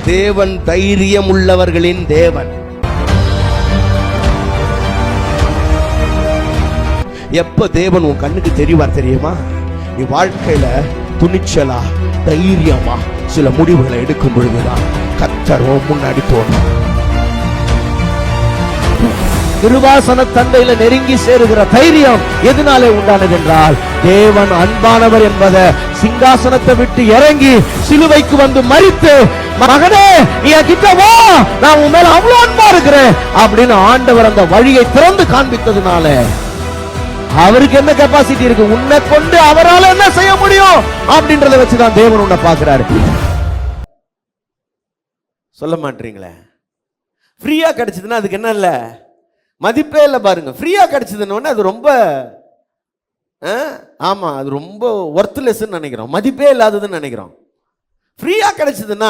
தேவன் தைரியம் உள்ளவர்களின் தேவன். எப்ப தேவன் உன் கண்ணுக்கு தெரிவார் தெரியுமா? நீ வாழ்க்கையில துணிச்சலா தைரியமா சில முடிவுகளை எடுக்கும் பொழுதுதான் கர்த்தர் முன்னாடி தோணும். கிருபாசன தந்தையில நெருங்கி சேருகிற தைரியம் எதனாலே உண்டானது என்றால், தேவன் அன்பானவர் என்பதை சிங்காசனத்தை விட்டு இறங்கி சிலுவைக்கு வந்து மரித்து, மகனே நீ கிட்ட வா, நான் உன் மேல அவ்வளவு அன்பா இருக்கிறேன் அப்படின்னு ஆண்டவர் அந்த வழியை திறந்து காண்பித்ததுனால அவருக்கு என்ன கெப்பாசிட்டி இருக்கு, உன்னை கொண்டு அவரால் என்ன செய்ய முடியும் அப்படின்றத வச்சுதான் தேவன் உன்னை பார்க்கிறாரு. சொல்ல மாட்டீங்களே, ஃப்ரீயா கிடைச்சதுன்னா அதுக்கு என்ன இல்ல, மதிப்பே இல்லை பாருங்க. ஃப்ரீயா கிடைச்சதுன்னு அது ரொம்ப ஆமா, அது ரொம்ப ஒர்த்லெஸ்ன்னு நினைக்கிறோம், மதிப்பே இல்லாததுன்னு நினைக்கிறோம். ஃப்ரீயா கிடைச்சதுன்னா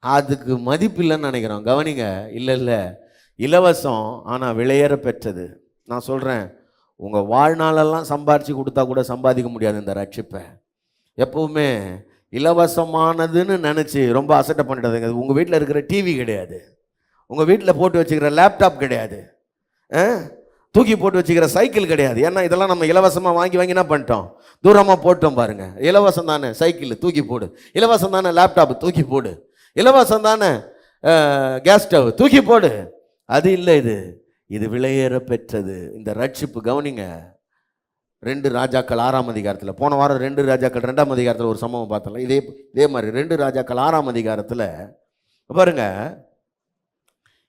அதுக்கு மதிப்பு இல்லைன்னு நினைக்கிறோம். கவனிங்க, இல்லை இல்லை, இலவசம் ஆனா விலையேற பெற்றது. நான் சொல்றேன், உங்க வாழ்நாளெல்லாம் சம்பாரிச்சு கொடுத்தா கூட சம்பாதிக்க முடியாது இந்த ரட்சிப்பை. எப்பவுமே இலவசமானதுன்னு நினைச்சு ரொம்ப அசட்டை பண்ணிடாதுங்க. உங்க வீட்டில் இருக்கிற டிவி கிடையாது, உங்க வீட்டில் போட்டு வச்சுக்கிற லேப்டாப் கிடையாது, தூக்கி போட்டு வச்சுக்கிற சைக்கிள் கிடையாது. ஏன்னா இதெல்லாம் நம்ம இலவசமாக வாங்கி என்ன பண்ணிட்டோம், தூரமாக போட்டோம் பாருங்க. இலவசம் தானே சைக்கிள், தூக்கி போடு. இலவசம் தானே லேப்டாப், தூக்கி போடு. இலவசம் தானே கேஸ் ஸ்டவ், தூக்கி போடு. அது இல்லை, இது விலையேற பெற்றது இந்த ரட்சிப்பு. கவனிங்க, 2 ராஜாக்கள் 6ஆம் அதிகாரத்தில், போன வாரம் 2 ராஜாக்கள் 2ஆம் அதிகாரத்தில் ஒரு சம்பவம் பார்த்தோம். இதே மாதிரி 2 ராஜாக்கள் 6ஆம் அதிகாரத்தில் பாருங்க,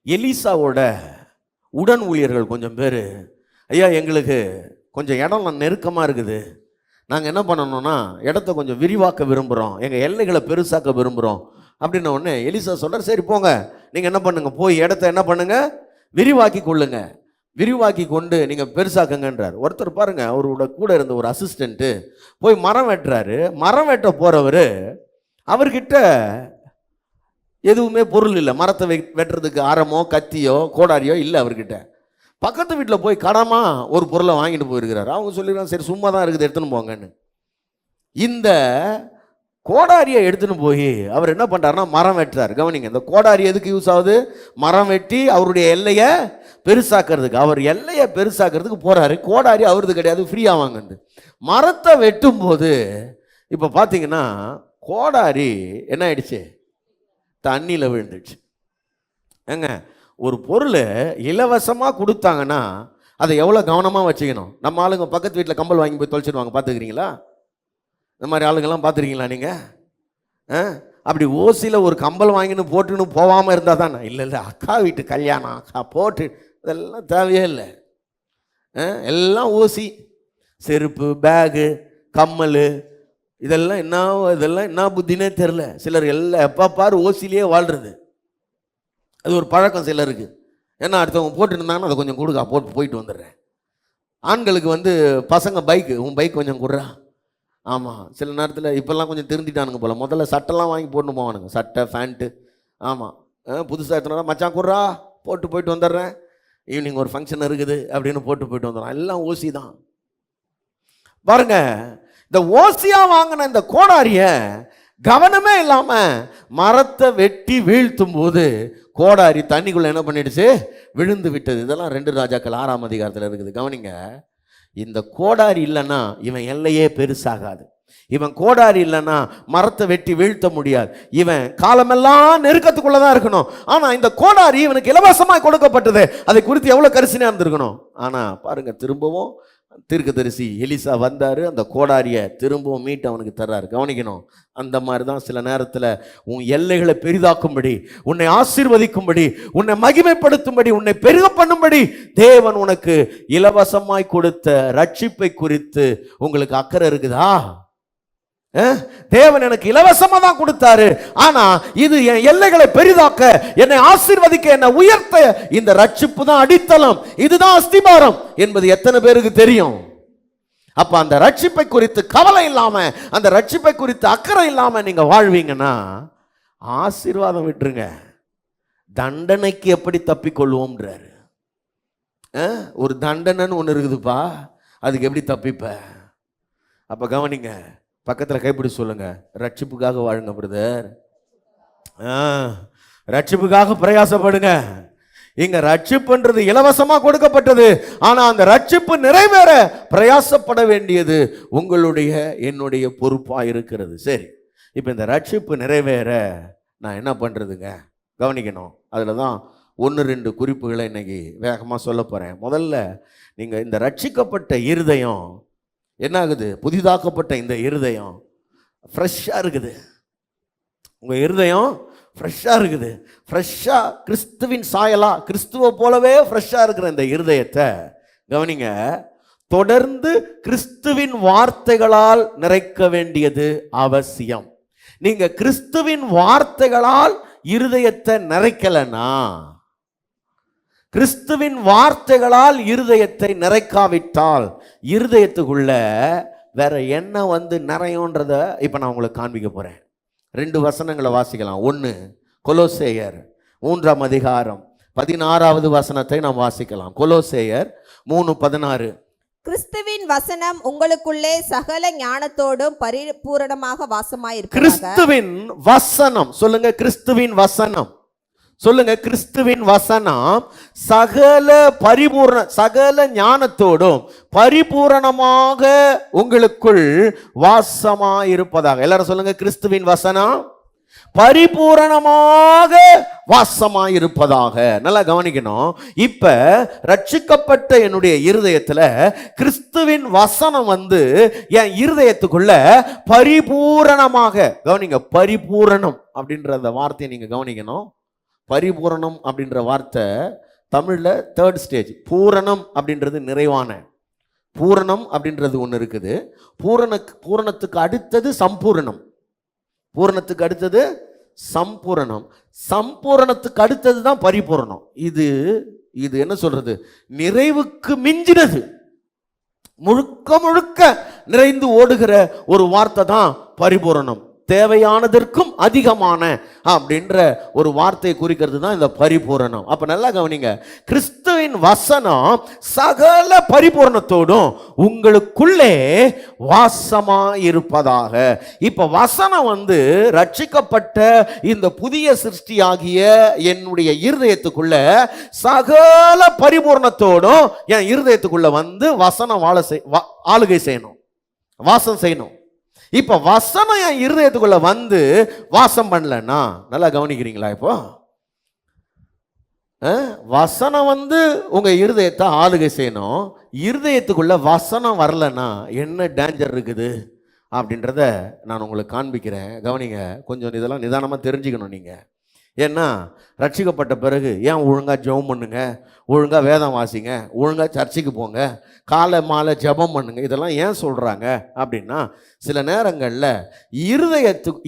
எலிசாவோட உடன் ஊழியர்கள் கொஞ்சம் பேர், ஐயா எங்களுக்கு கொஞ்சம் இடம் நெருக்கமாக இருக்குது, நாங்கள் என்ன பண்ணணும்னா இடத்த கொஞ்சம் விரிவாக்க விரும்புகிறோம், எங்கள் எல்லைகளை பெருசாக்க விரும்புகிறோம் அப்படின்ன உடனே எலிசா சொல்கிறார், சரி போங்க, நீங்கள் என்ன பண்ணுங்க, போய் இடத்த என்ன பண்ணுங்க, விரிவாக்கி கொள்ளுங்க, விரிவாக்கி கொண்டு நீங்கள் பெருசாக்குங்கன்றார். ஒருத்தர் பாருங்க, அவரோட கூட இருந்த ஒரு அசிஸ்டண்ட்டு போய் மரம் வெட்டுறாரு. மரம் வெட்ட போகிறவர், அவர்கிட்ட எதுவுமே பொருள் இல்லை, மரத்தை வெட்டுறதுக்கு ஆரமோ கத்தியோ கோடாரியோ இல்லை அவர்கிட்ட. பக்கத்து வீட்டில் போய் கடமா ஒரு பொருளை வாங்கிட்டு போயிருக்கிறார். அவங்க சொல்லிடுறாங்க, சரி சும்மா தான் இருக்குது எடுத்துன்னு போங்கன்னு. இந்த கோடாரியை எடுத்துன்னு போய் அவர் என்ன பண்ணுறாருன்னா மரம் வெட்டுறாரு. கவனிங்க, இந்த கோடாரி எதுக்கு யூஸ் ஆகுது, மரம் வெட்டி அவருடைய எல்லையை பெருசாக்கிறதுக்கு. அவர் எல்லையை பெருசாக்கிறதுக்கு போகிறாரு. கோடாரி அவரது கிடையாது, ஃப்ரீயாக வாங்குது. மரத்தை வெட்டும் போது இப்போ பார்த்தீங்கன்னா கோடாரி என்ன ஆயிடுச்சு, தண்ணியில் விழுந்துடுச்சு. ஏங்க, ஒரு பொருள் இலவசமாக கொடுத்தாங்கன்னா அதை எவ்வளோ கவனமாக வச்சுக்கணும். நம்ம ஆளுங்க பக்கத்து வீட்டில் கம்பல் வாங்கி போய் தொலைச்சிடுவாங்க, பார்த்துக்கிறீங்களா? இந்த மாதிரி ஆளுங்கெல்லாம் பார்த்துருக்கீங்களா நீங்கள்? அப்படி ஓசியில் ஒரு கம்பல் வாங்கின்னு போட்டுன்னு போகாமல் இருந்தால் தானே. இல்லை இல்லை, அக்கா வீட்டு கல்யாணம், அக்கா போட்டு, இதெல்லாம் தேவையே இல்லை. எல்லாம் ஓசி, செருப்பு, பேகு, கம்மல், இதெல்லாம் என்ன புத்தினே தெரில. சிலர் எல்லாம் எப்போ பாரு ஓசிலேயே வாழ்கிறது. அது ஒரு பழக்கம் சிலருக்கு. ஏன்னா அடுத்தவங்க போட்டு இருந்தாங்கன்னா அதை கொஞ்சம் கொடுக்கா, போயிட்டு வந்துடுறேன். ஆண்களுக்கு பசங்க பைக்கு, உன் பைக் கொஞ்சம் கொடுறா. ஆமாம், சில நேரத்தில் இப்போல்லாம் கொஞ்சம் திருந்திட்டானுங்க போல். முதல்ல சட்டெல்லாம் வாங்கி போட்டு போவானுங்க, சட்டை ஃபேண்ட்டு. ஆமாம், புதுசாக எடுத்துனா மச்சான் கொடுறா, போயிட்டு வந்துடுறேன், ஈவினிங் ஒரு ஃபங்க்ஷன் இருக்குது அப்படின்னு போயிட்டு வந்துடுறான். எல்லாம் ஓசி தான் பாருங்க. இந்த ஓசியா வாங்கின இந்த கோடாரிய கவனமே இல்லாம மரத்தை வெட்டி வீழ்த்தும் போது கோடாரி தண்ணிக்குள்ள என்ன பண்ணிடுச்சு, விழுந்து விட்டது. இதெல்லாம் 2 ராஜாக்கள் 6ஆம் அதிகாரத்தில் இருக்குது. கவனிங்க, இந்த கோடாரி இல்லைன்னா இவன் எல்லையே பெருசாகாது. இவன் கோடாரி இல்லைன்னா மரத்தை வெட்டி வீழ்த்த முடியாது. இவன் காலமெல்லாம் நெருக்கத்துக்குள்ளதான் இருக்கணும். ஆனா இந்த கோடாரி இவனுக்கு இலவசமாக கொடுக்கப்பட்டது, அதை குறித்து எவ்வளவு கரிசனையா இருந்திருக்கணும். ஆனா பாருங்க, திரும்பவும் தீர்க்கதரிசி எலிசா வந்தாரு, அந்த கோடாரியை திரும்பவும் மீட்டு அவனுக்கு தர்றாரு. கவனிக்கணும், அந்த மாதிரி தான் சில நேரத்தில் உன் எல்லைகளை பெரிதாக்கும்படி, உன்னை ஆசீர்வதிக்கும்படி, உன்னை மகிமைப்படுத்தும்படி, உன்னை பெருக பண்ணும்படி தேவன் உனக்கு இலவசமாய் கொடுத்த ரட்சிப்பை குறித்து உங்களுக்கு அக்கறை இருக்குதா? தேவன் எனக்கு இலவசமா தான் கொடுத்தாரு, ஆனா இது என் எல்லைகளை பெரிதாக்க, என்னை ஆசீர்வதிக்க, என்னை உயர்த்த இந்த ரட்சிப்பு தான் அடித்தளம், இதுதான் அஸ்திபாரம் என்பது எத்தனை பேருக்கு தெரியும்? அப்ப அந்த ரட்சிப்பை குறித்து கவலை இல்லாம, அந்த ரட்சிப்பை குறித்து அக்கறை இல்லாம நீங்க வாழ்வீங்கன்னா ஆசீர்வாதம் விட்டுருங்க. தண்டனைக்கு எப்படி தப்பிக்கொள்வோம்ன்றாரு. ஒரு தண்டனைன்னு ஒன்று இருக்குதுப்பா, அதுக்கு எப்படி தப்பிப்ப? அப்ப கவனிங்க, பக்கத்தில் கைப்பிடி சொல்லுங்க, ரட்சிப்புக்காக வாழுங்க பிரதர். ரட்சிப்புக்காக பிரயாசப்படுங்க. இங்க ரட்சிப்புன்றது இலவசமா கொடுக்கப்பட்டது. ஆனா அந்த ரட்சிப்பு நிறைவேற பிரயாசப்பட வேண்டியது உங்களுடைய என்னுடைய பொறுப்பா இருக்கிறது. சரி, இப்ப இந்த ரட்சிப்பு நிறைவேற நான் என்ன பண்றதுங்க? கவனிக்கணும். அதுல தான் 1-2 குறிப்புகளை இன்னைக்கு வேகமா சொல்ல போறேன். முதல்ல நீங்க இந்த ரட்சிக்கப்பட்ட இருதயம் என்ன ஆகுது? புதிதாக்கப்பட்ட இந்த இருதயம் ஃப்ரெஷ்ஷா இருக்குது. உங்க இருதயம் ஃப்ரெஷ்ஷா இருக்குது. ஃப்ரெஷ்ஷா கிறிஸ்துவின் சாயலா, கிறிஸ்துவை போலவே ஃப்ரெஷ்ஷா இருக்கிற இந்த இருதயத்தை கவனிங்க, தொடர்ந்து கிறிஸ்துவின் வார்த்தைகளால் நிறைக்க வேண்டியது அவசியம். நீங்க கிறிஸ்துவின் வார்த்தைகளால் இருதயத்தை நிறைக்கலனா, கிறிஸ்துவின் வார்த்தைகளால் இருதயத்தை நிறைக்காவிட்டால் இருதயத்துக்குள்ள வேற என்ன வந்து நிறையும்ன்றத இப்ப நான் உங்களுக்கு காண்பிக்க போறேன். 2 வசனங்களை வாசிக்கலாம். 1 கொலோசேயர் 3ஆம் அதிகாரம் 16வது வசனத்தை நாம் வாசிக்கலாம். கொலோசேயர் 3:16. கிறிஸ்துவின் வசனம் உங்களுக்குள்ளே சகல ஞானத்தோடும் பரிபூரணமாக வாசமாயிருப்பதாக. கிறிஸ்துவின் வசனம் சொல்லுங்க. கிறிஸ்துவின் வசனம் சொல்லுங்க. கிறிஸ்துவின் வசனம் சகல சகல ஞானத்தோடும் பரிபூரணமாக உங்களுக்குள் வாசமாயிருப்பதாக. எல்லாரும் சொல்லுங்க. கிறிஸ்துவின் வசனம் பரிபூரணமாக வாசமாயிருப்பதாக. நல்லா கவனிக்கணும். இப்ப ரட்சிக்கப்பட்ட என்னுடைய இருதயத்துல கிறிஸ்துவின் வசனம் வந்து என் இருதயத்துக்குள்ள பரிபூரணமாக, கவனிங்க, பரிபூரணம் அப்படின்ற அந்த வார்த்தையை நீங்க கவனிக்கணும். பரிபூரணம் அப்படின்ற வார்த்தை தமிழ்ல 3rd ஸ்டேஜ். பூரணம் அப்படின்றது நிறைவான, பூரணம் அப்படின்றது ஒன்று இருக்குது. பூரணத்துக்கு அடுத்தது சம்பூரணம், பூரணத்துக்கு அடுத்தது சம்பூரணம், சம்பூரணத்துக்கு அடுத்தது தான் பரிபூரணம். இது என்ன சொல்றது? நிறைவுக்கு மிஞ்சினது, முழுக்க முழுக்க நிறைந்து ஓடுகிற ஒரு வார்த்தை தான் பரிபூரணம். தேவையானதற்கும் அதிகமான அப்படின்ற ஒரு வார்த்தையை குறிக்கிறது தான் இந்த பரிபூரணம். அப்ப நல்லா கவனிங்க. கிறிஸ்துவின் வசனம் சகல பரிபூரணத்தோடும் உங்களுக்குள்ளே வாசமா இருப்பதாக. இப்ப வசனம் வந்து ரட்சிக்கப்பட்ட இந்த புதிய சிருஷ்டியாகிய என்னுடைய இருதயத்துக்குள்ள சகல பரிபூரணத்தோடும் என் இருதயத்துக்குள்ள வந்து வசனம் ஆளுகை செய்யணும், வாசம் செய்யணும். இப்ப வசனம் என் இருதயத்துக்குள்ள வந்து வாசம் பண்ணலன்னா, நல்லா கவனிக்கிறீங்களா? இப்போ வசனம் வந்து உங்க இருதயத்தை ஆளுகை செய்யணும். இருதயத்துக்குள்ள வசனம் வரலன்னா என்ன டேஞ்சர் இருக்குது அப்படின்றத நான் உங்களுக்கு காண்பிக்கிறேன். கவனிங்க. கொஞ்சம் இதெல்லாம் நிதானமா தெரிஞ்சுக்கணும் நீங்க. ஏன்னா ரட்சிக்கப்பட்ட பிறகு ஏன் ஒழுங்கா ஜெபம் பண்ணுங்க, ஒழுங்கா வேதம் வாசிங்க, ஒழுங்கா சர்ச்சுக்கு போங்க, காலை மாலை ஜெபம் பண்ணுங்க, இதெல்லாம் ஏன் சொல்றாங்க அப்படின்னா, சில நேரங்களில்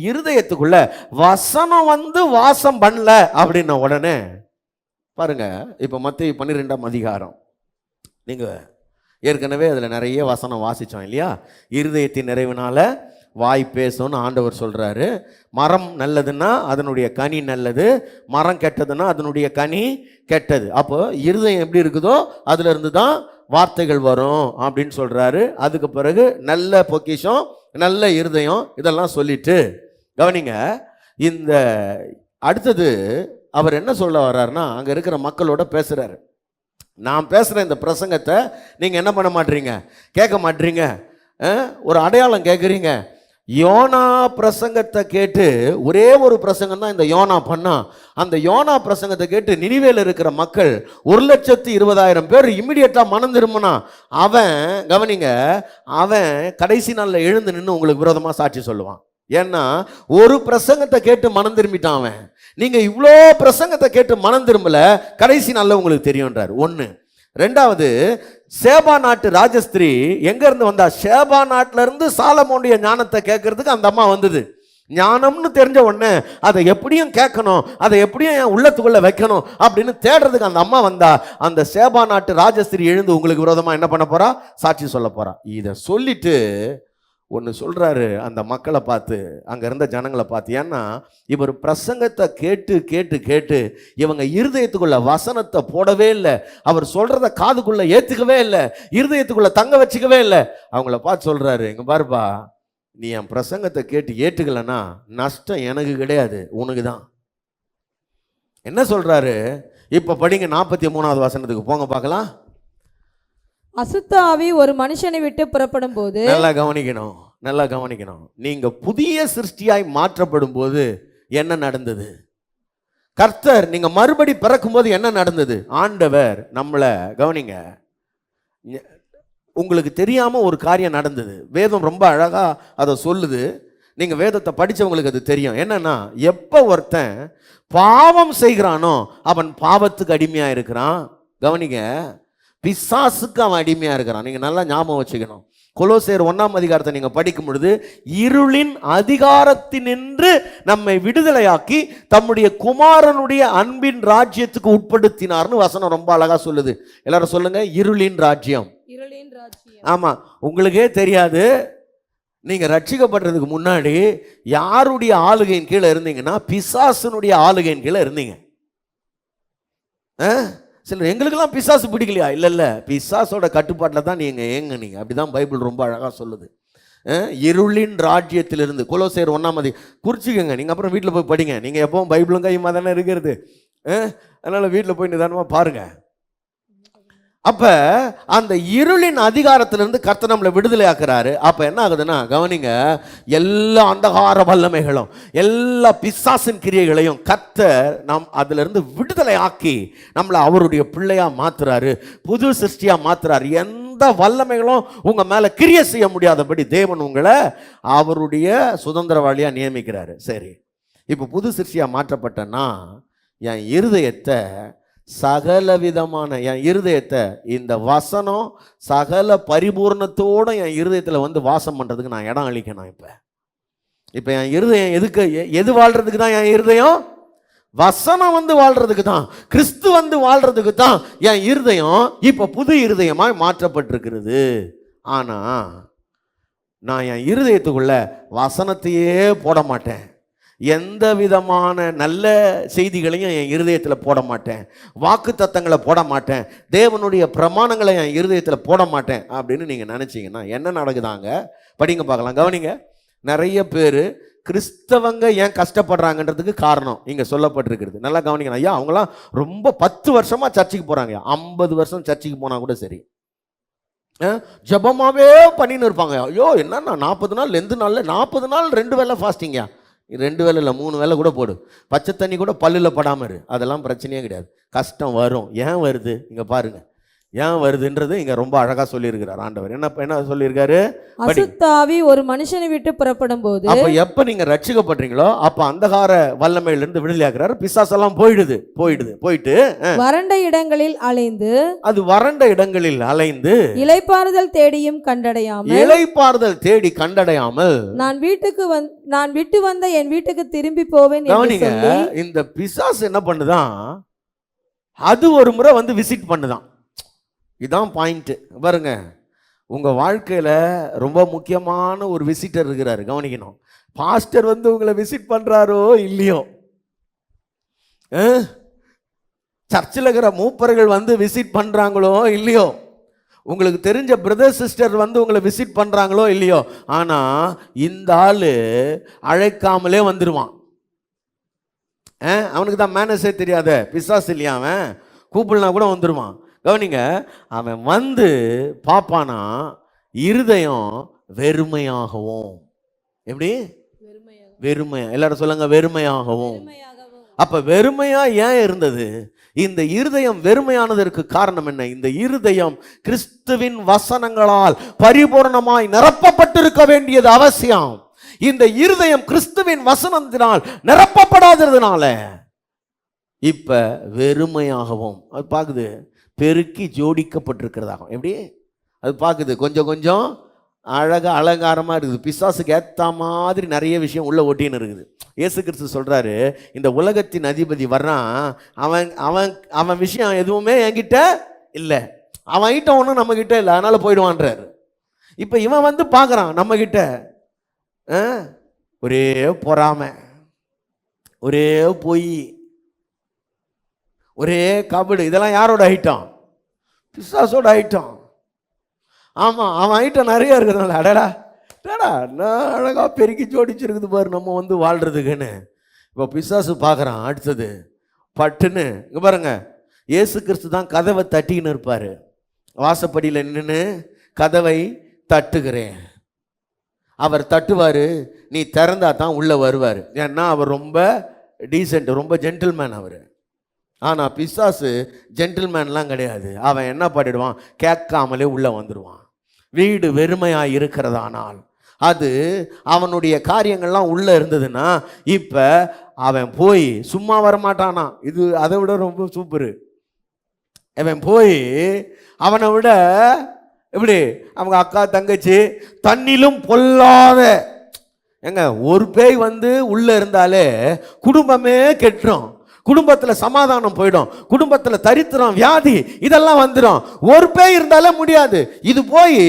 இருதயத்துக்குள்ள வசனம் வந்து வாசம் பண்ணல அப்படின்ன உடனே பாருங்க. இப்போ மத்தேயு 12ஆம் அதிகாரம் நீங்க ஏற்கனவே அதில் நிறைய வசனம் வாசிச்சோம் இல்லையா? இருதயத்தின் நிறைவினால வாய் பேசும்னு ஆண்டவர் சொல்றாரு. மரம் நல்லதுன்னா அதனுடைய கனி நல்லது, மரம் கெட்டதுன்னா அதனுடைய கனி கெட்டது. அப்போ இருதயம் எப்படி இருக்குதோ அதுல இருந்து தான் வார்த்தைகள் வரும் அப்படின்னு சொல்றாரு. அதுக்கு பிறகு நல்ல பொக்கிஷம், நல்ல இருதயம், இதெல்லாம் சொல்லிட்டு கவனிங்க. இந்த அடுத்தது அவர் என்ன சொல்ல வர்றாருன்னா, அங்க இருக்கிற மக்களோட பேசுறாரு. நான் பேசுற இந்த பிரசங்கத்தை நீங்க என்ன பண்ண மாட்டீங்க? கேட்க மாட்டீங்க. ஒரு அடையாளம் கேட்குறீங்க. யோனா பிரசங்கத்தை கேட்டு, ஒரே ஒரு பிரசங்கம் தான் இந்த யோனா பண்ணா. அந்த யோனா பிரசங்கத்தை கேட்டு நினிவேல இருக்கிற மக்கள் 1,20,000 பேர் இம்மிடியட்டா மனம் திரும்பினா, அவன் கவனிங்க, அவன் கடைசி நாளில் எழுந்து நின்று உங்களுக்கு விரோதமா சாட்சி சொல்லுவான். ஏன்னா ஒரு பிரசங்கத்தை கேட்டு மனம் திரும்பிட்டான் அவன். நீங்க இவ்வளோ பிரசங்கத்தை கேட்டு மனம் திரும்பல, கடைசி நாளில் உங்களுக்கு தெரியும்ன்றார். 1. 2வது, சேபா நாட்டு ராஜஸ்திரி எங்க இருந்து வந்தா? சேபா நாட்டில இருந்து சாலமோனுடைய ஞானத்தை கேட்கறதுக்கு அந்த அம்மா வந்தது. ஞானம்னு தெரிஞ்ச உடனே அதை எப்படியும் கேட்கணும், அதை எப்படியும் என் உள்ளத்துக்குள்ள வைக்கணும் அப்படின்னு தேடுறதுக்கு அந்த அம்மா வந்தா. அந்த சேபா நாட்டு ராஜஸ்திரி எழுந்து உங்களுக்கு விரோதமா என்ன பண்ண போறா? சாட்சி சொல்ல போறா. இதை சொல்லிட்டு ஒன்று சொல்றாரு அந்த மக்களை பார்த்து, அங்க இருந்த ஜனங்களை பார்த்து. ஏன்னா இவர் பிரசங்கத்தை கேட்டு கேட்டு கேட்டு இவங்க இருதயத்துக்குள்ள வசனத்தை போடவே இல்லை, அவர் சொல்றத காதுக்குள்ள ஏத்துக்கவே இல்லை, இருதயத்துக்குள்ள தங்க வச்சுக்கவே இல்லை. அவங்கள பார்த்து சொல்றாரு, இங்க பாருப்பா, நீ என் பிரசங்கத்தை கேட்டு ஏற்றுக்கலன்னா நஷ்டம் எனக்கு கிடையாது, உனக்கு தான். என்ன சொல்றாரு? இப்ப படிங்க 43வது வசனத்துக்கு போங்க பார்க்கலாம். அசுத்த ஆவி ஒரு மனுஷனை விட்டு புறப்படும் போது, நல்லா கவனிக்கணும், நல்லா கவனிக்கணும். நீங்க புதிய சிருஷ்டியாய் மாற்றப்படும் போது என்ன நடந்தது? கர்த்தர் நீங்க மறுபடி பிறக்கும் போது என்ன நடந்தது? ஆண்டவர் நம்மளை கவனிங்க, உங்களுக்கு தெரியாம ஒரு காரியம் நடந்தது. வேதம் ரொம்ப அழகா அதை சொல்லுது. நீங்க வேதத்தை படிச்சவங்களுக்கு அது தெரியும். என்னன்னா, எப்ப ஒருத்தன் பாவம் செய்கிறானோ அவன் பாவத்துக்கு அடிமையா இருக்கிறான். கவனிங்க, பிசாசுக்கு அவன் அடிமையா இருக்கிறான். நீங்க நல்லா ஞாபகம் வச்சுக்கணும். கொலோசையர் 1ஆம் அதிகாரத்தை நீங்க படிக்கும் பொழுது, இருளின் அதிகாரத்தினின்று நம்மை விடுதலையாக்கி தம்முடைய குமாரனுடைய அன்பின் ராஜ்யத்துக்கு உட்படுத்தினார்னு வசனம் ரொம்ப அழகா சொல்லுது. எல்லாரும் சொல்லுங்க, இருளின் ராஜ்யம். இருளின் ராஜ்யம். ஆமா, உங்களுக்கே தெரியாது. நீங்க ரட்சிக்கப்படுறதுக்கு முன்னாடி யாருடைய ஆளுகையின் கீழே இருந்தீங்கன்னா, பிசாசனுடைய ஆளுகையின் கீழே இருந்தீங்க. சிலர் எங்களுக்கெல்லாம் பிசாசு பிடிக்கலையா? இல்லை, பிசாசோட கட்டுப்பாட்டில் தான் நீங்கள் ஏங்குனீங்க. அப்படிதான் பைபிள் ரொம்ப அழகாக சொல்லுது. இருளின் ராஜ்யத்திலிருந்து, கொலோசையர் 1ஆம் அதிகாரம் குறிச்சிக்கங்க. நீங்கள் அப்புறம் வீட்டில் போய் படிங்க. நீங்கள் எப்பவும் பைபிளும் கையுமா தானே இருக்கிறது. அதனால் வீட்டில் போய் நிதானமாக பாருங்கள். அப்ப அந்த இருளின் அதிகாரத்திலிருந்து கர்த்தர் நம்மளை விடுதலை ஆக்குறாரு. அப்ப என்ன ஆகுதுன்னா, கவனிங்க, எல்லா அந்தகார வல்லமைகளும் எல்லா பிசாசின் கிரியைகளையும் கர்த்தர் நாம் அதுல இருந்து விடுதலை ஆக்கி நம்மளை அவருடைய பிள்ளையா மாத்துறாரு, புது சிருஷ்டியா மாத்துறாரு. எந்த வல்லமைகளும் உங்க மேல கிரியை செய்ய முடியாதபடி தேவன் உங்களை அவருடைய சுதந்திரவாளியா நியமிக்கிறாரு. சரி, இப்ப புது சிருஷ்டியா மாற்றப்பட்டனா என் இருதயத்தை சகலவிதமான என் இருதயத்தை இந்த வசனம் சகல பரிபூர்ணத்தோட என் இருதயத்தில் வந்து வாசம் பண்ணுறதுக்கு நான் இடம் அளிக்கணும். இப்போ என் இருதயம் எது வாழ்கிறதுக்கு தான்? என் இருதயம் வசனம் வந்து வாழ்கிறதுக்கு தான், கிறிஸ்து வந்து வாழ்கிறதுக்கு தான் என் இருதயம் இப்போ புது இருதயமாய் மாற்றப்பட்டிருக்கிறது. ஆனால் நான் என் இருதயத்துக்குள்ள வசனத்தையே போட மாட்டேன், எந்த விதமான நல்ல செய்திகளையும் என் இருதயத்தில் போட மாட்டேன், வாக்கு தத்தங்களை போட மாட்டேன், தேவனுடைய பிரமாணங்களை என் இருதயத்தில் போட மாட்டேன் அப்படின்னு நீங்கள் நினச்சிங்கன்னா என்ன நடக்குதாங்க? படிங்க பார்க்கலாம். கவனிங்க, நிறைய பேர் கிறிஸ்தவங்க ஏன் கஷ்டப்படுறாங்கன்றதுக்கு காரணம் இங்கே சொல்லப்பட்டிருக்கிறது. நல்லா கவனிக்கணும் ஐயா. அவங்களாம் ரொம்ப 10 வருஷமாக சர்ச்சுக்கு போகிறாங்க. 50 வருஷம் சர்ச்சுக்கு போனால் கூட சரி, ஜபமாவே பண்ணின்னு இருப்பாங்க. ஐயோ என்னன்னா 40 நாள் 2 நாளில் 40 நாள் 2 வேளை ஃபாஸ்டிங்கா? 2 வேளை இல்லை, 3 வேளை கூட போடு. பச்சை தண்ணி கூட பல்லில் படாமல் இரு. அதெல்லாம் பிரச்சனையே கிடையாது. கஷ்டம் வரும். ஏன் வருது இங்கே பாருங்க, ஏன் வருதுன்றது இங்க ரொம்ப அழகா சொல்லியிருக்கிறார் ஆண்டவர். என்ன சொல்லியிருக்காரு? அசுத்த ஆவி ஒரு மனுஷனை விட்டு புறப்படும் போது, அப்ப எப்ப நீங்க ரட்சிக்கப்படுறீங்களோ அப்ப அந்தகார வல்லமையில இருந்து விடுதலையாக்குறாரு. பிசாசெல்லாம் போயிட்டு வறண்ட இடங்களில் அலைந்து, அது வறண்ட இடங்களில் அலைந்து இளைப்பாறுதல் தேடியும் கண்டடையாமல், நான் விட்டு வந்த என் வீட்டுக்கு திரும்பி போவேன் என்று சொல்லி. இந்த பிசாசு என்ன பண்ணுதான்? அது ஒரு முறை வந்து விசிட் பண்ணுதான். இதான் பாயிண்ட் பாருங்க. உங்க வாழ்க்கையில ரொம்ப முக்கியமான ஒரு விசிட்டர் இருக்கிறாரு, கவனிக்கணும். பாஸ்டர் வந்து உங்களை விசிட் பண்றாரோ இல்லையோ, சர்ச்சில் இருக்கிற மூப்பர்கள் வந்து விசிட் பண்றாங்களோ இல்லையோ, உங்களுக்கு தெரிஞ்ச பிரதர் சிஸ்டர் வந்து உங்களை விசிட் பண்றாங்களோ இல்லையோ, ஆனா இந்த ஆளு அழைக்காமலே வந்துடுவான். அவனுக்கு தான் மேனஸே தெரியாத பிசாசு இல்லையா, அவன் கூப்பிடலாம் கூட வந்துடுவான். கவனிங்க, அவன் வந்து பாப்பானா இருதயம் வெறுமையாகவும். எப்படி? வெறுமையா. எல்லாரும் சொல்லுங்க, வெறுமையாகவும். அப்ப வெறுமையா ஏன் இருந்தது? இந்த இருதயம் வெறுமையானதற்கு காரணம் என்ன? இந்த இருதயம் கிறிஸ்துவின் வசனங்களால் பரிபூர்ணமாய் நிரப்பப்பட்டிருக்க வேண்டியது அவசியம். இந்த இருதயம் கிறிஸ்துவின் வசனத்தினால் நிரப்பப்படாததுனால இப்ப வெறுமையாகவும் அது பாக்குது, பெருக்கி ஜோடிக்கப்பட்டிருக்கிறதாகும். எப்படி அது பார்க்குது? கொஞ்சம் அழகாக அலங்காரமாக இருக்குது. பிசாசுக்கு ஏற்ற மாதிரி நிறைய விஷயம் உள்ள ஒட்டின்னு இருக்குது. இயேசு கிறிஸ்து சொல்கிறாரு, இந்த உலகத்தின் அதிபதி வர்றான், அவன் அவன் அவன் விஷயம் எதுவுமே என்கிட்ட இல்லை, அவன் கிட்ட ஒன்றும் நம்மக்கிட்ட இல்லை, அதனால் போயிடுவான்றாரு. இப்போ இவன் வந்து பார்க்குறான் நம்மக்கிட்ட ஒரே பொறாமை, ஒரே பொய், ஒரே கபடு. இதெல்லாம் யாரோட ஐட்டம்? பிசாசோட ஐட்டம். ஆமாம், அவன் ஐட்டம் நிறைய இருக்கிறதுனால அடடா நான் அழகாக பெருக்கி ஜோடிச்சிருக்குது பாரு நம்ம வந்து வாழ்கிறதுக்குன்னு. இப்போ பிசாசு பார்க்குறான், அடுத்தது பட்டுன்னு இங்க பாருங்க, இயேசு கிறிஸ்து தான் கதவை தட்டின்னு இருப்பாரு. வாசப்படியில் நின்று கதவை தட்டுகிறேன். அவர் தட்டுவார், நீ திறந்தா தான் உள்ளே வருவார். ஏன்னா அவர் ரொம்ப டீசென்ட், ரொம்ப ஜென்டில்மேன் அவர். ஆனால் பிசாசு ஜென்டில்மேன்லாம் கிடையாது. அவன் என்ன பண்ணிடுவான், கேட்காமலே உள்ளே வந்துடுவான். வீடு வெறுமையாக இருக்கிறதானால் அது அவனுடைய காரியங்கள்லாம் உள்ளே இருந்ததுன்னா இப்போ அவன் போய் சும்மா வரமாட்டானா. இது அதை விட ரொம்ப சூப்பரு. அவன் போய் அவனை விட எப்படி அவங்க அக்கா தங்கச்சி தண்ணிலும் பொல்லாத, ஏங்க ஒரு பேய் வந்து உள்ளே இருந்தாலே குடும்பமே கெட்டுரும், குடும்பத்தில் சமாதானம் போயிடும், குடும்பத்தில் தரித்திரம் வியாதி இதெல்லாம் வந்துடும். ஒரு பேய் இருந்தாலே முடியாது. இது போய்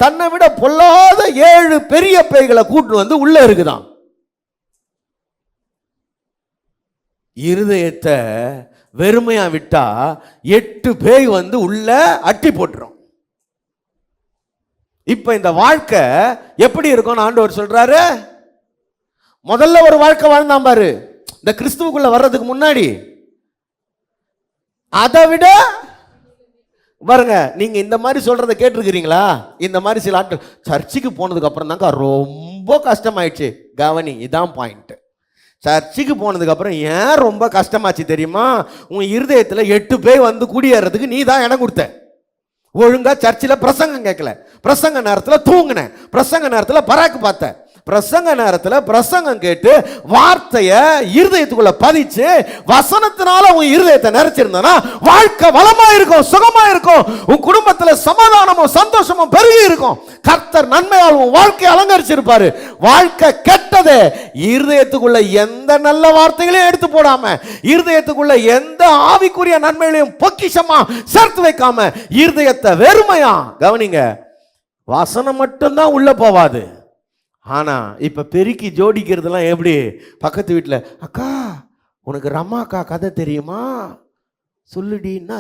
தன்னை விட பொல்லாத 7 பெரிய பேய்களை கூட்டு வந்து உள்ளே இருக்குதான். இருதயத்தை வெறுமையா விட்டா 8 பேய் வந்து உள்ள அட்டி போட்டுரும். இப்ப இந்த வாழ்க்கை எப்படி இருக்கும் ஆண்டவர் சொல்றாரு. முதல்ல ஒரு வாழ்க்கை வாழ்ந்தான் பாரு இந்த கிறிஸ்துவுக்குள்ள வர்றதுக்கு முன்னாடி. அதை விட பாருங்க, நீங்க இந்த மாதிரி சொல்றதை கேட்டிருக்கிறீங்களா? இந்த மாதிரி சில ஆட்கள் சர்ச்சுக்கு போனதுக்கு அப்புறம் தாங்க ரொம்ப கஷ்டமாயிடுச்சு. கவனி, இதான் பாயிண்ட். சர்ச்சுக்கு போனதுக்கு அப்புறம் ஏன் ரொம்ப கஷ்டமாச்சு தெரியுமா? உன் இருதயத்தில் 8 பேர் வந்து குடியேறதுக்கு நீ தான் இடம் கொடுத்த. ஒழுங்கா சர்ச்சில் பிரசங்கம் கேட்கல, பிரசங்க நேரத்தில் தூங்கின, பிரசங்க நேரத்தில் பராக்கு பார்த்த, பிரசங்க நேரத்தில் பிரசங்கம் கேட்டு வார்த்தையை இருதயத்துக்குள்ள பதிச்சு வசனத்தினால உன் இருதயத்தை நிறைச்சிருந்தனா வாழ்க்கை வளமா இருக்கும், சுகமா இருக்கும், உன் குடும்பத்தில் சமாதானமும் சந்தோஷமும் பெருகி இருக்கும். கர்த்தர் நன்மையால் உன் வாழ்க்கையை அலங்கரிச்சிருப்பாரு. வாழ்க்கை கெட்டது இருதயத்துக்குள்ள எந்த நல்ல வார்த்தைகளையும் எடுத்து போடாம, இருதயத்துக்குள்ள எந்த ஆவிக்குரிய நன்மைகளையும் பொக்கிஷமா சேர்த்து வைக்காம, இருதயத்தை வெறுமையா கவனிங்க, வசனம் மட்டும்தான் உள்ள போவாது. ஆனா இப்ப பெருக்கி ஜோடிக்கிறதுலாம் எப்படி? பக்கத்து வீட்டில், அக்கா உனக்கு ரமாக்கா கதை தெரியுமா, சொல்லுடின்னா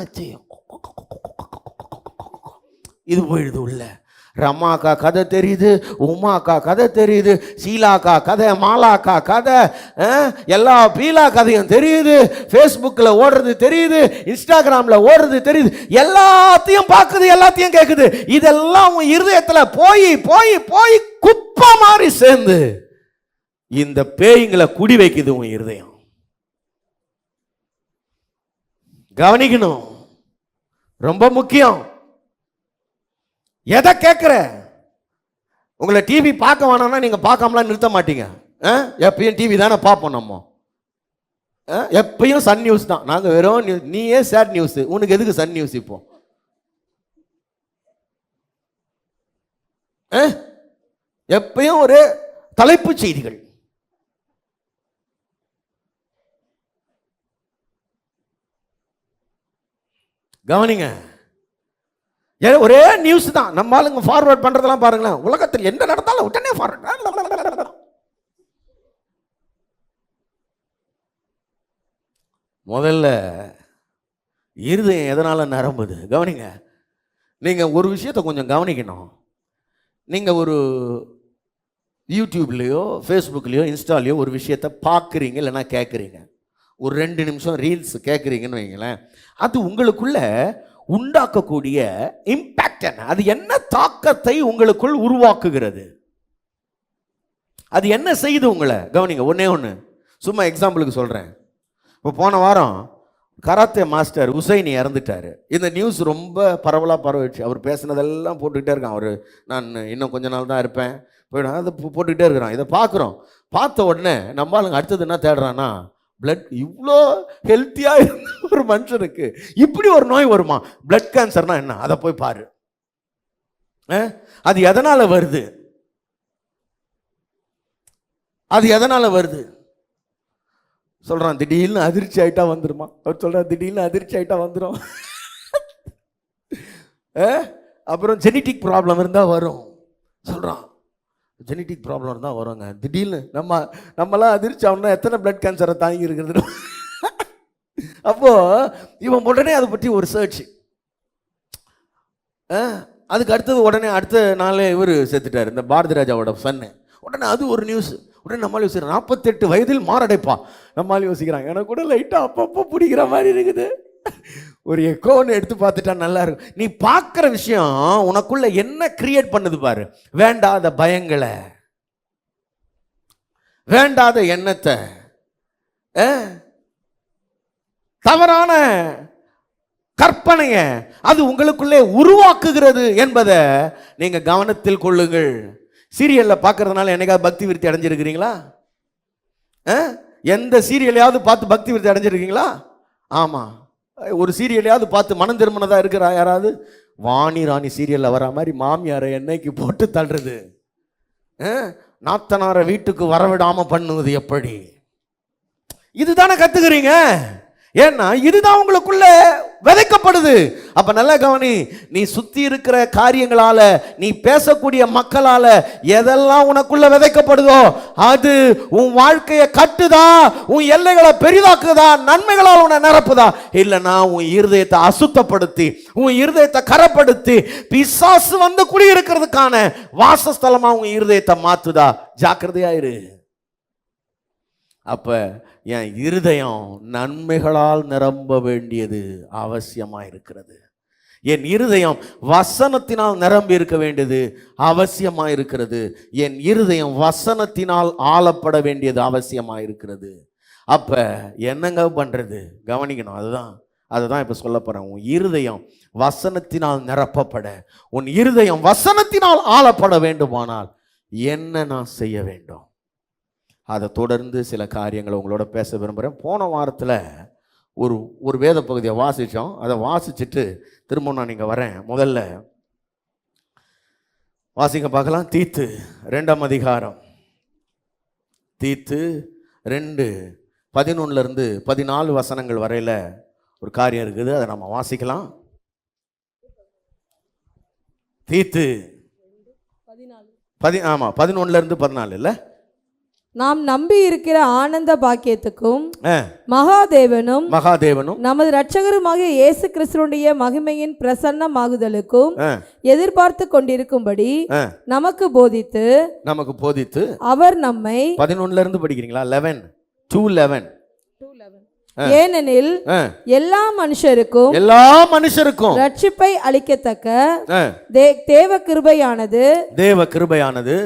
இது போயிடுது உள்ள. ரமாக்கா கதை தெரியுது, உமாக்கா கதை தெரியுது, சீலாக்கா கதை, மாலாக்கா கதை, எல்லா பீலா கதையும் தெரியுது, ஃபேஸ்புக்கில் ஓடுறது தெரியுது, இன்ஸ்டாகிராமில் ஓடுறது தெரியுது, எல்லாத்தையும் பார்க்குது, எல்லாத்தையும் கேட்குது. இதெல்லாம் உன் இருதயத்தில் போய் போய் போய் குப்பை மாதிரி சேர்ந்து இந்த பேய்களை குடி வைக்குது உன் இருதயம். கவனிக்கணும், ரொம்ப முக்கியம். எதை கேட்குற? உங்களை டிவி பார்க்க வேணாம்னா நீங்கள் பார்க்காமலாம் நிறுத்த மாட்டீங்க. எப்பயும் டிவி தானே பார்ப்போம் நம்ம. எப்பயும் சன் நியூஸ் தான். நாங்கள் வெறும் நியூஸ். நீயே சேட் நியூஸ், உனக்கு எதுக்கு சன் நியூஸ்? இப்போ எப்பயும் ஒரு தலைப்புச் செய்திகள். கவனிங்க, ஒரே நியூஸ் தான். நம்ம ஆளுங்க ஃபார்வர்ட் பண்றதெல்லாம் பாருங்களேன். உலகத்தில் என்ன நடந்தாலும் உடனே ஃபார்வர்ட். முதல்ல இருதயம் எதனால நிரம்புது? கவனிங்க, நீங்க ஒரு விஷயத்தை கொஞ்சம் கவனிக்கணும். நீங்க ஒரு யூடியூப்லேயோ ஃபேஸ்புக்லேயோ இன்ஸ்டாலேயோ ஒரு விஷயத்தை பார்க்குறீங்க, இல்லைன்னா கேட்குறீங்க, ஒரு 2 நிமிஷம் ரீல்ஸ் கேட்குறீங்கன்னு வைங்களேன். அது உங்களுக்குள்ள உண்டாக்கக்கூடிய இம்பாக்ட் என்ன? அது என்ன தாக்கத்தை உங்களுக்குள் உருவாக்குகிறது? அது என்ன செய்யுது உங்களை? கவனிங்க, ஒன்னே ஒன்று சும்மா எக்ஸாம்பிளுக்கு சொல்கிறேன். இப்போ போன வாரம் கராத்தே மாஸ்டர் உசைனி இறந்துட்டார். இந்த நியூஸ் ரொம்ப பரவலாக பரவிடுச்சு. அவர் பேசுனதெல்லாம் போட்டுக்கிட்டே இருக்கான். அவர் நான் இன்னும் கொஞ்ச நாள் தான் இருப்பேன் போயிடும், அதை போட்டுக்கிட்டே இருக்கிறான். இதை பார்க்குறோம். பார்த்த உடனே நம்ம ஆளுங்க அடுத்தது என்ன தேடுறான்னா, பிளட். இவ்வளோ ஹெல்த்தியாக இருந்த ஒரு மனுஷனுக்கு இப்படி ஒரு நோய் வருமா? பிளட் கேன்சர்னா என்ன? அதை போய் பாரு. அது எதனால வருது? அது எதனால வருது சொல்றான். திடீர்னு அதிர்ச்சி ஆயிட்டா வந்துருமா? அவர் சொல்றார், திடீர்னு அதிர்ச்சி ஆயிட்டா வந்துடும். அப்புறம் ஜெனட்டிக் ப்ராப்ளம் இருந்தால் வரும் சொல்றான். ஜெனட்டிக் ப்ராப்ளம் இருந்தால் வருங்க. திடீர்னு நம்மளாம் அதிர்ச்சி ஆகணும்னா எத்தனை பிளட் கேன்சரை தாங்கி இருக்கிறது. அப்போ இவன் உடனே அதை பற்றி ஒரு சர்ச். அதுக்கு அடுத்தது உடனே அடுத்த நாளே இவர் செத்துட்டார், இந்த பாரதி ராஜாவோட சன்னு. உடனே அது ஒரு நியூஸ். உடனே நம்மளால் யோசிக்கிறோம் 48 வயதில் மாரடைப்பா. நம்மளால் யோசிக்கிறாங்க எனக்கு கூட லைட்டாக அப்பப்போ பிடிக்கிற மாதிரி இருக்குது. ஒரு எக்கோன்னு எடுத்து பார்த்துட்டா நல்லா இருக்கும். நீ பார்க்குற விஷயம் உனக்குள்ள என்ன கிரியேட் பண்ணுது பாரு. வேண்டாத பயங்களை, வேண்டாத எண்ணத்தை, தவறான கற்பனைய அது உங்களுக்குள்ளே உருவாக்குகிறது என்பதை நீங்க கவனத்தில் கொள்ளுங்கள். சீரியல்ல பார்க்கறதுனால என்னைக்காவது பக்தி விருத்தி அடைஞ்சிருக்கிறீங்களா? எந்த சீரியலையாவது பார்த்து பக்தி விருத்தி அடைஞ்சிருக்கீங்களா? ஆமா, ஒரு சீரியலையாவது பார்த்து மனம் திரும்பினதா இருக்கிறா யாராவது? வாணி ராணி சீரியல்ல வர மாதிரி மாமியாரை என்னைக்கு போட்டு தள்ளுறது, நாத்தனார வீட்டுக்கு வரவிடாம பண்ணுவது எப்படி, இதுதானே கத்துக்கிறீங்க. ஏன்னா இதுதான் உங்களுக்குள்ள விதைக்கப்படுது. அப்ப நல்லா கவனி, நீ சுத்தி இருக்கிற காரியங்களால, நீ பேசக்கூடிய மக்களால எதெல்லாம் உனக்குள்ள விதைக்கப்படுதோ அது உன் வாழ்க்கையை கட்டுதா, உன் எல்லைகளை பெரிதாக்குதா, நன்மைகளால் உன்னை நிரப்புதா, இல்லைன்னா உன் இருதயத்தை அசுத்தப்படுத்தி, உன் இருதயத்தை கரப்படுத்தி பிசாசு வந்து குடியிருக்கிறதுக்கான வாசஸ்தலமா உன் இருதயத்தை மாத்துதா. ஜாக்கிரதையாயிரு. அப்ப என் இருதயம் நன்மைகளால் நிரம்ப வேண்டியது அவசியமாக இருக்கிறது. என் இருதயம் வசனத்தினால் நிரம்பி இருக்க வேண்டியது அவசியமாக இருக்கிறது. என் இருதயம் வசனத்தினால் ஆளப்பட வேண்டியது அவசியமாக இருக்கிறது. அப்ப என்னங்க பண்றது? கவனிக்கணும். அதுதான் இப்ப சொல்ல போறேன். உன் இருதயம் வசனத்தினால் நிரப்பப்பட, உன் இருதயம் வசனத்தினால் ஆளப்பட வேண்டுமானால் என்ன நான் செய்ய வேண்டும்? அதை தொடர்ந்து சில காரியங்களை உங்களோட பேச விரும்புகிறேன். போன வாரத்தில் ஒரு வேத பகுதியை வாசித்தோம். அதை வாசிச்சுட்டு திரும்ப நான் இங்கே வரேன். முதல்ல வாசிங்க பார்க்கலாம். தீத்து 2ஆம் அதிகாரம், தீத்து 2:11 14 வசனங்கள் வரையில் ஒரு காரியம் இருக்குது. அதை நம்ம வாசிக்கலாம். தீத்து 11-14 இல்லை. நாம் நம்பி இருக்கிற ஆனந்த பாக்கியத்துக்கும் மகாதேவனும் நமது இரட்சகருமாகிய இயேசு கிறிஸ்துவினுடைய மகிமையின் பிரசன்னமாகுதலுக்கும் எதிர்பார்த்து கொண்டிருக்கும்படி நமக்கு போதித்து அவர் நம்மை 11 படிக்கிறீங்களா? 11:2-11. ஏனெனில் எல்லா மனுஷருக்கும் ரட்சிப்பை அளிக்கத்தக்க தேவ கிருபையானது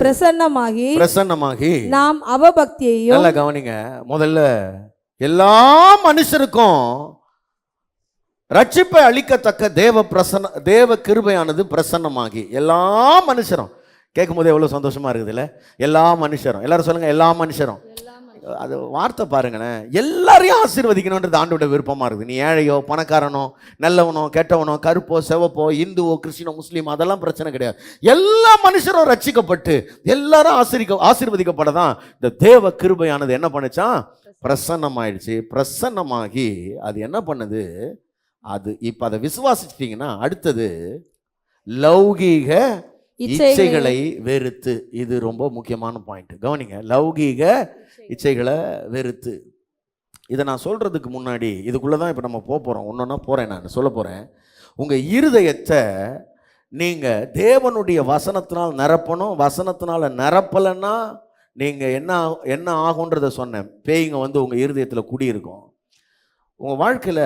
பிரசன்னமாகி நாம் அவபக்தியையும். நல்லா கவனிங்க. முதல்ல எல்லா மனுஷருக்கும் ரட்சிப்பை அளிக்கத்தக்க தேவ கிருபையானது பிரசன்னமாகி. எல்லா மனுஷரும் கேட்கும் போது எவ்வளவு சந்தோஷமா இருக்குது இல்ல? எல்லா மனுஷரும், எல்லாரும் சொல்லுங்க, எல்லா மனுஷரும். அது வார்த்தை பாருங்களேன். எல்லாரையும் ஆசீர்வதிக்கணுன்றது ஆண்டோட விருப்பமா இருக்குது. நீ ஏழையோ பணக்காரனோ நல்லவனோ கெட்டவனோ கருப்போ செவப்போ இந்துவோ கிறிஸ்டினோ முஸ்லீம் அதெல்லாம் பிரச்சனை கிடையாது. எல்லா மனுஷரும் ரட்சிக்கப்பட்டு எல்லாரும் ஆசீர்வதிக்கப்படதான் இந்த தேவ கிருபையானது என்ன பண்ணுச்சான்? பிரசன்னமாயிடுச்சு. பிரசன்னமாகி அது என்ன பண்ணுது? அது இப்ப அதை விசுவாசிச்சிட்டீங்கன்னா அடுத்தது லௌகீக இச்சைகளை வெறுத்து. இது ரொம்ப முக்கியமான பாயிண்ட். கவனிங்க. லௌகீக இச்சைகளை வெறுத்து. இதை நான் சொல்றதுக்கு முன்னாடி இதுக்குள்ளதான் இப்ப நம்ம போறோம். ஒன்னொன்னா போறேன். நான் சொல்ல போறேன். உங்க இருதயத்தை நீங்க தேவனுடைய வசனத்தினால் நிரப்பணும். வசனத்தினால நிரப்பலைன்னா நீங்க என்ன ஆகுன்றத சொன்னேன். பேய்ங்க வந்து உங்க இருதயத்துல குடியிருக்கும். உங்க வாழ்க்கையில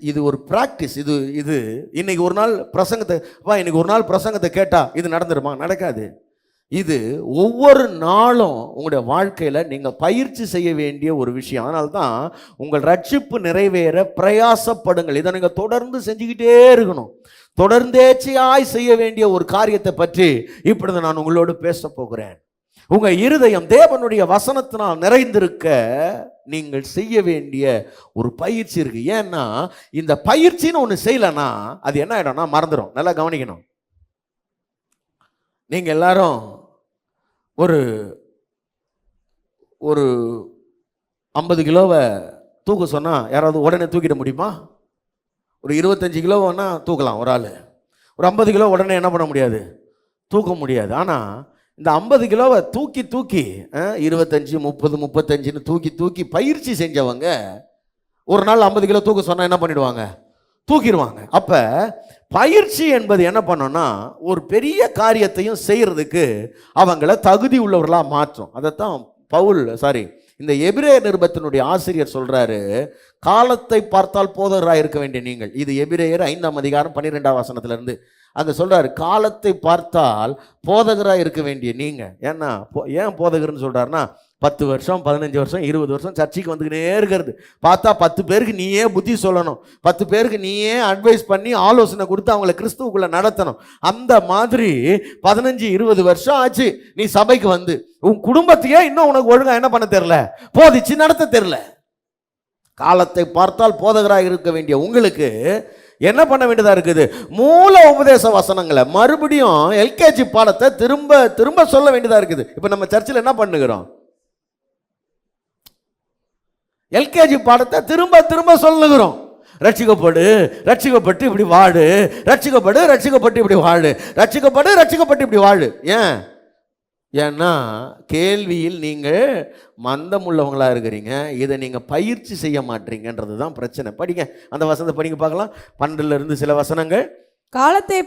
இது ஒரு பிராக்டிஸ். இது இன்னைக்கு ஒரு நாள் பிரசங்கத்தை கேட்டா இது நடந்துருமா? நடக்காது. இது ஒவ்வொரு நாளும் உங்களுடைய வாழ்க்கையில நீங்க பயிற்சி செய்ய வேண்டிய ஒரு விஷயம். அதனால்தான் உங்கள் ரட்சிப்பு நிறைவேற பிரயாசப்படுங்கள். இதை நீங்க தொடர்ந்து செஞ்சுக்கிட்டே இருக்கணும். தொடர்ந்தேச்சையாய் செய்ய வேண்டிய ஒரு காரியத்தை பற்றி இப்பொழுது நான் உங்களோடு பேச போகிறேன். உங்க இருதயம் தேவனுடைய வசனத்தினால் நிறைந்திருக்க நீங்கள் செய்ய வேண்டிய ஒரு பயிற்சி இருக்கு. ஏன்னா இந்த பயிற்சின்னு ஒன்று செய்யலன்னா அது என்ன ஆயிடும்னா மறந்துடும். நல்லா கவனிக்கணும். நீங்க எல்லாரும் ஒரு 50 கிலோவை தூக்க சொன்னா யாராவது உடனே தூக்கிட முடியுமா? ஒரு 25 கிலோன்னா தூக்கலாம் ஒரு ஆள். ஒரு 50 கிலோ உடனே என்ன பண்ண முடியாது? தூக்க முடியாது. ஆனா இந்த 50 கிலோவை தூக்கி 25, 30, 35ன்னு தூக்கி பயிற்சி செஞ்சவங்க ஒரு நாள் 50 கிலோ தூக்க சொன்னா என்ன பண்ணிடுவாங்க? தூக்கிடுவாங்க. அப்ப பயிற்சி என்பது என்ன பண்ணோம்னா ஒரு பெரிய காரியத்தையும் செய்யறதுக்கு அவங்கள தகுதி உள்ளவர்களா மாற்றும். அதைத்தான் இந்த எபிரேய நிருபத்தினுடைய ஆசிரியர் சொல்றாரு, காலத்தை பார்த்தால் போதகராக இருக்க வேண்டிய நீங்கள். இது எபிரேயர் 5ஆம் அதிகாரம் 12ஆம் வசனத்திலிருந்து அங்க சொல்றாரு, காலத்தை பார்த்தால் போதகராக இருக்க வேண்டிய நீங்க. ஏன்னா ஏன் போதகர்னு சொல்றாருன்னா, 10 வருஷம் 15 வருஷம் 20 வருஷம் சர்ச்சைக்கு வந்துக்கினே இருக்கிறது. பார்த்தா 10 பேருக்கு நீயே புத்தி சொல்லணும், 10 பேருக்கு நீயே அட்வைஸ் பண்ணி ஆலோசனை கொடுத்து அவங்கள கிறிஸ்துவுக்குள்ள நடத்தணும். அந்த மாதிரி 15-20 வருஷம் ஆச்சு நீ சபைக்கு வந்து, உன் குடும்பத்தையே இன்னும் உனக்கு ஒழுங்கா என்ன பண்ண தெரியல, போதிச்சு நடத்த தெரியல. காலத்தை பார்த்தால் போதகராக இருக்க வேண்டிய உங்களுக்கு என்ன பண்ண வேண்டியதா இருக்குது? மூல உபதேச வசனங்களை மறுபடியும் எல்கேஜி பாடத்தை திரும்ப திரும்ப சொல்ல வேண்டியதா இருக்குது. இப்ப நம்ம சர்ச்சில் என்ன பண்ணுகிறோம்? எல்கேஜி பாடத்தை திரும்ப திரும்ப சொல்லுகிறோம். ரட்சிக்கப்பட்டு இப்படி வாழு, ரட்சிக்கப்பட்டு இப்படி வாழு, ரட்சிக்கப்பட்டு இப்படி வாழு. ஏன்னா கேள்வியில் நீங்கள் மந்தமுள்ளவங்களா இருக்கிறீங்க, இதை நீங்க பயிற்சி செய்ய மாட்டீங்கன்றது தான் பிரச்சனை. படிங்க, அந்த வசனத்தை படிங்க பார்க்கலாம். 12ல இருந்து சில வசனங்கள். காலத்தை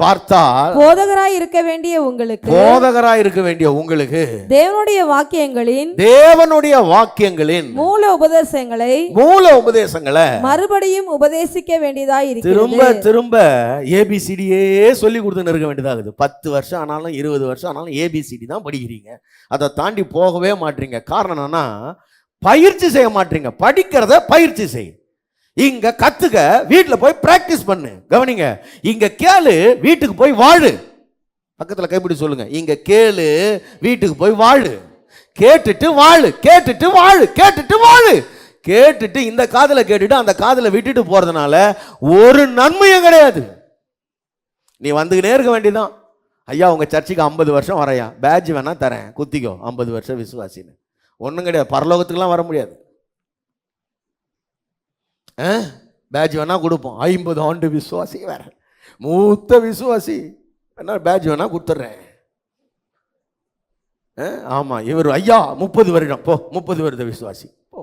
பார்த்தால் போதகராய் இருக்க வேண்டிய உங்களுக்கு தேவனுடைய வாக்கியங்களின் மூல உபதேசங்களை மறுபடியும் உபதேசிக்க வேண்டியதா இருக்கிறது. திரும்ப ஏபிசிடியே சொல்லி கொடுத்துன்னு இருக்க வேண்டியதாகுது. 10 வருஷம் ஆனாலும் 20 வருஷம் ஆனாலும் ஏபிசிடி தான் படிக்கிறீங்க, அதை தாண்டி போகவே மாட்டீங்க. காரணம் என்னன்னா, பயிற்சி செய்ய மாட்டீங்க. படிக்கிறத பயிற்சி செய். இங்க கத்துக்க, வீட்டுல போய் பிராக்டிஸ் பண்ணு. கவனிங்க, இங்க கேளு, வீட்டுக்கு போய் வாழு. பக்கத்துல கைப்பிடி சொல்லுங்க, இங்க கேளு, வீட்டுக்கு போய் வாழு. கேட்டுட்டு வாழு. கேட்டுட்டு இந்த காதுல கேட்டுட்டு அந்த காதுல விட்டுட்டு போறதுனால ஒரு நன்மையும் கிடையாது. நீ வந்துக்கினே இருக்க வேண்டியதான். ஐயா உங்க சர்ச்சுக்கு 50 வருஷம் வரையா, பேட்ஜ் வேணா தரேன், குத்திக்கோ, 50 வருஷம் விசுவாசின்னு. ஒன்றும் கிடையாது. பரலோகத்துக்குலாம் வர முடியாது. பேட்ஜ் வேணா கொடுப்போம். 50 ஆண்டு விசுவாசி வேற, மூத்த விசுவாசி என்ன பேட்ஜ் வேணா கொடுத்துட்றேன். ஆமா, இவர் ஐயா 30 வருடம் போ, 30 வருட விசுவாசி போ.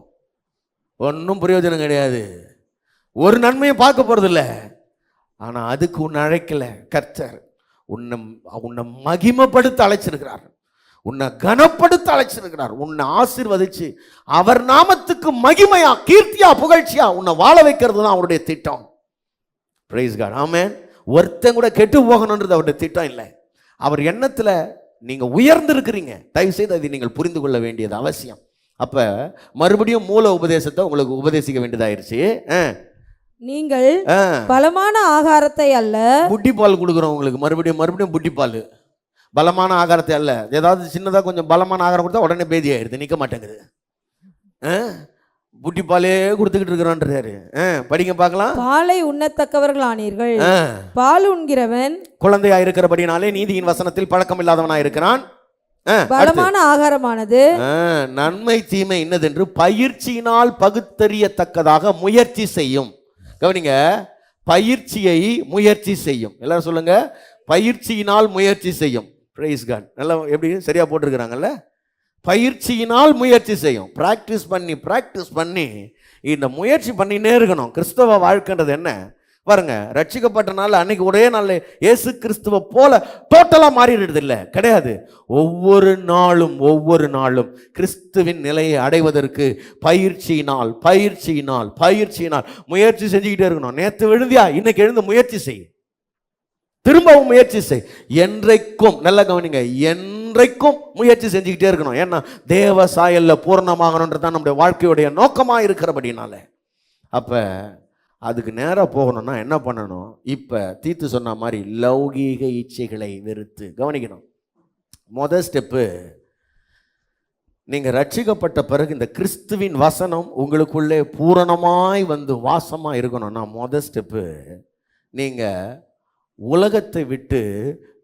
ஒன்றும் பிரயோஜனம் கிடையாது, ஒரு நன்மையும் பார்க்க போறதில்ல. ஆனா அதுக்கு உன்னை அழைக்கல கர்த்தர். உன்னை மகிமைப்படுத்த அழைச்சிருக்கிறார், உன்னை கனப்படுத்த அழைச்சிருக்கிறார், உன்னை ஆசீர்வதிச்சு அவர் நாமத்துக்கு மகிமையா, கீர்த்தியா, புகழ்ச்சியா உன்னை வாழ வைக்கிறது தான் அவருடைய திட்டம். பிரைஸ் காட், ஆமென். ஒருத்தன் கூட கெட்டு போகணுன்றது அவருடைய திட்டம் இல்லை. அவர் எண்ணத்துல நீங்க உயர்ந்து இருக்கிறீங்க. தயவு செய்து அதை நீங்கள் புரிந்து கொள்ள வேண்டியது அவசியம். அப்ப மறுபடியும் மூல உபதேசத்தை உங்களுக்கு உபதேசிக்க வேண்டியதாயிருச்சு. நீங்கள் பலமான ஆகாரத்தை அல்ல, புட்டி பால் கொடுக்குறோம் உங்களுக்கு. மறுபடியும் புட்டி பால், பலமான ஆகாரத்தை அல்ல. ஏதாவது சின்னதாக கொஞ்சம் பலமான ஆகாரம் கொடுத்தா உடனே பேதி ஆயிடுது, நிற்க மாட்டேங்குது. புட்டி பாலே கொடுத்துக்கிட்டு இருக்கிறோன்றாரு. படிங்க பார்க்கலாம். பாலை உண்ணத்தக்கவர்கள் ஆனீர்கள், பால் உண்கிறவன் குழந்தையா இருக்கிறபடினாலே நீதியின் வசனத்தில் பழக்கம் இல்லாதவனா இருக்கிறான். பலமான ஆகாரமானது நன்மை தீமை இன்னதென்று பயிற்சியினால் பகுத்தறியத்தக்கதாக முயற்சி செய்யும். கவனிங்க, பயிற்சியை முயற்சி செய்யும். எல்லாரும் சொல்லுங்க, பயிற்சியினால் முயற்சி செய்யும். Praise god. நல்லா எப்படி சரியா போட்டிருக்கிறாங்கல்ல? பயிற்சியினால் முயற்சி செய்யும். பிராக்டிஸ் பண்ணி இந்த முயற்சி பண்ணினே இருக்கணும். கிறிஸ்தவ வாழ்க்கைன்றது என்ன பாருங்க, ரட்சிக்கப்பட்ட நாள் அன்னைக்கு ஒரே நாள் இயேசு கிறிஸ்துவ போல டோட்டலா மாறிடுறது இல்லை, கிடையாது. ஒவ்வொரு நாளும் கிறிஸ்துவின் நிலையை அடைவதற்கு பயிற்சியினால் முயற்சி செஞ்சுக்கிட்டே இருக்கணும். நேற்று விழுந்தியா, இன்னைக்கு எழுந்து முயற்சி செய், திரும்பவும் முயற்சி செய். என்றைக்கும் நல்ல கவனிங்க, என்றைக்கும் முயற்சி செஞ்சுக்கிட்டே இருக்கணும். ஏன்னா தேவ சாயல்ல பூர்ணமாகணுன்றது தான் நம்முடைய வாழ்க்கையுடைய நோக்கமாக இருக்கிறபடினால. அப்ப அதுக்கு நேராக போகணும்னா என்ன பண்ணணும்? இப்ப தீத்து சொன்ன மாதிரி லௌகீக இச்சைகளை வெறுத்து. கவனிக்கணும், முதல் ஸ்டெப்பு, நீங்க ரட்சிக்கப்பட்ட பிறகு இந்த கிறிஸ்துவின் வசனம் உங்களுக்குள்ளே பூரணமாய் வந்து வாசமா இருக்கணும்னா முதல் ஸ்டெப்பு, நீங்க உலகத்தை விட்டு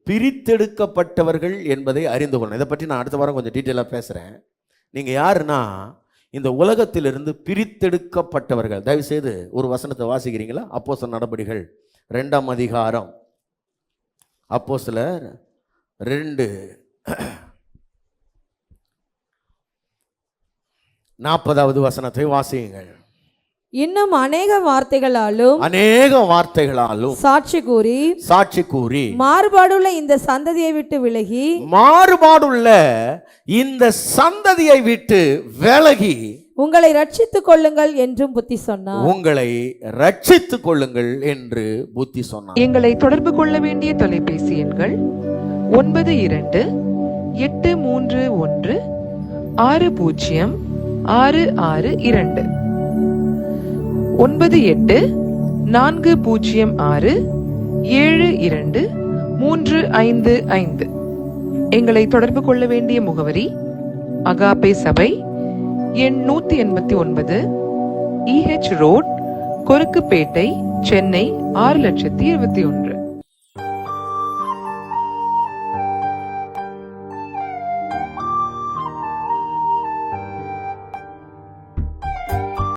பிரித்தெடுக்கப்பட்டவர்கள் என்பதை அறிந்து கொள்ளணும். இதை பற்றி நான் அடுத்த வாரம் கொஞ்சம் டீட்டெயிலாக பேசுகிறேன். நீங்கள் யாருன்னா இந்த உலகத்திலிருந்து பிரித்தெடுக்கப்பட்டவர்கள். தயவுசெய்து ஒரு வசனத்தை வாசிக்கிறீங்களா? அப்போஸ்தலர் நடபடிகள் 2ஆம் அதிகாரம், அப்போஸ்தலர் 2:40 வசனத்தை வாசியுங்கள். இன்னும் அநேக வார்த்தைகளாலும் சாட்சி கூறி மாறுபாடுள்ள இந்த சந்ததியை விட்டு விலகி உங்களை ரட்சித்துக் கொள்ளுங்கள் என்றும் புத்தி சொன்னார். எங்களை தொடர்பு கொள்ள வேண்டிய தொலைபேசி எண்கள் 92-831-60-662 98-406-72-355. எங்களை தொடர்பு கொள்ள வேண்டிய முகவரி அகாபே சபை, எண் 189, EH ரோட், கொருக்குப்பேட்டை, சென்னை 6,21,000.